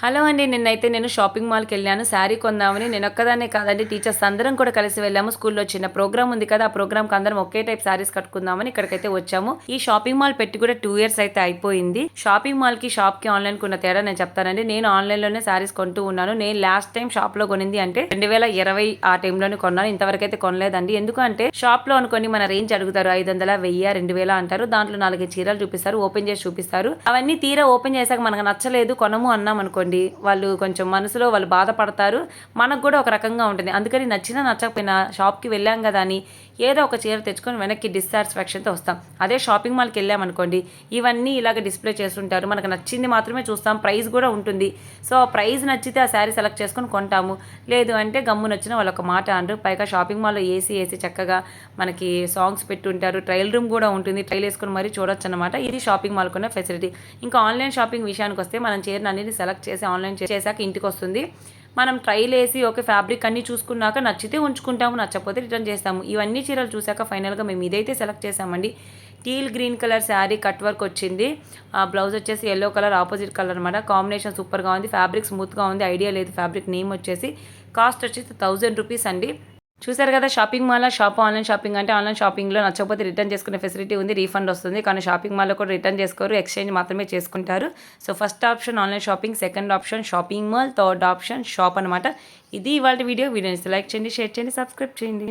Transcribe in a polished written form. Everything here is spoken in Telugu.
హలో అండి. నేను షాపింగ్ మాల్‌కెళ్ళాను. శారీ కొందామని. నేనొక్కదాన్నే కాదండి, టీచర్స్ అందరం కూడా కలిసి వెళ్ళాము. స్కూల్‌లో చిన్న ప్రోగ్రామ్ ఉంది కదా! ఆ ప్రోగ్రామ్‌కి అందరం ఒకే టైప్ శారీస్ కట్టుకుందామని ఇక్కడికైతే వచ్చాము. ఈ షాపింగ్ మాల్ పెట్టి కూడా 2 ఇయర్స్ అయితే అయిపోయింది. షాపింగ్ మాల్‌కి, షాప్‌కి, ఆన్‌లైన్‌కి ఉన్న తేడా నేను చెప్తానండి. నేను ఆన్‌లైన్‌లోనే శారీస్ కొంటూ ఉన్నాను. నేను లాస్ట్ టైం షాప్‌లో కొనింది అంటే 2020 ఆ టైంలోనే కొన్నాను. ఇంతవరకైతే కొనలేదండి. ఎందుకంటే షాప్‌లో అనుకోని మన రేంజ్ అడుగుతారు. 500, 1000, 2000 అంటారు. దాంట్లో 4 చీరలు చూపిస్తారు. ఓపెన్ చేసి చూపిస్తారు. అవన్నీ తీరా ఓపెన్ చేశాక మనకు నచ్చలేదు, కొనము అన్నామనుకోండి, వాళ్ళు కొంచెం మనసులో వాళ్ళు బాధపడతారు. మనకు కూడా ఒక రకంగా ఉంటుంది. అందుకని నచ్చినా నచ్చకపోయినా షాప్‌కి వెళ్ళాం కదా అని ఏదో ఒక చీర తెచ్చుకొని వెనక్కి డిస్సాటిస్ఫాక్షన్‌తో వస్తాం. అదే షాపింగ్ మాల్‌కి వెళ్ళామనుకోండి, ఇవన్నీ ఇలాగ డిస్ప్లే చేస్తుంటారు. మనకు నచ్చింది మాత్రమే చూస్తాం. ప్రైస్ కూడా ఉంటుంది. సో ఆ ప్రైస్ నచ్చితే ఆ శారీ సెలెక్ట్ చేసుకొని కొంటాము. లేదు అంటే గమ్మునొచ్చిన వాళ్ళు ఒక మాట అనరు. పైగా షాపింగ్ మాల్‌లో ఏసీ చక్కగా మనకి సాంగ్స్ పెట్టుంటారు. ట్రయల్ రూమ్ కూడా ఉంటుంది. ట్రయల్ వేసుకొని మరీ చూడొచ్చనమాట. ఇది షాపింగ్ మాల్‌కున్న ఫెసిలిటీ. ఇంకా ఆన్‌లైన్ షాపింగ్ విషయానికొస్తే మనం చీరను అన్నిటిని సెలెక్ట్ చేసి ఆన్‌లైన్ చేశాక ఇంటికొస్తుంది. మనం ట్రైలేసి ఓకే, ఫ్యాబ్రిక్ అన్నీ చూసుకున్నాక నచ్చితే ఉంచుకుంటాము, నచ్చకపోతే రిటర్న్ చేస్తాము. ఇవన్నీ చీరలు చూసాక ఫైనల్‌గా మేము ఇదైతే సెలెక్ట్ చేసామండి. Teal green colour sari cut work వచ్చింది. బ్లౌజ్ వచ్చేసి యెల్లో కలర్ ఆపోజిట్ కలర్ అనమాట. కాంబినేషన్ సూపర్‌గా ఉంది. ఫ్యాబ్రిక్ స్మూత్‌గా ఉంది. ఐడియా లేదు ఫ్యాబ్రిక్ నేమ్ వచ్చేసి. కాస్ట్ వచ్చేసి ₹1000 అండి. చూసారు కదా! షాపింగ్ మాలా, షాప్ ఆన్‌లైన్ షాపింగ్ అంటే ఆన్‌లైన్ షాపింగ్‌లో నచ్చకపోతే రిటర్న్ చేసుకునే ఫెసిలిటీ ఉంది. రీఫండ్ వస్తుంది. కానీ షాపింగ్ మాల్‌లో కూడా రిటర్న్ చేసుకోరు. ఎక్స్‌చేంజ్ మాత్రమే చేసుకుంటారు. So, first option online shopping, second option shopping mall, third option shop అనమాట. ఇది ఇవాల్టి వీడియో. వీడియో నచ్చితే లైక్ చేయండి, షేర్ చేయండి, సబ్స్క్రైబ్ చేయండి.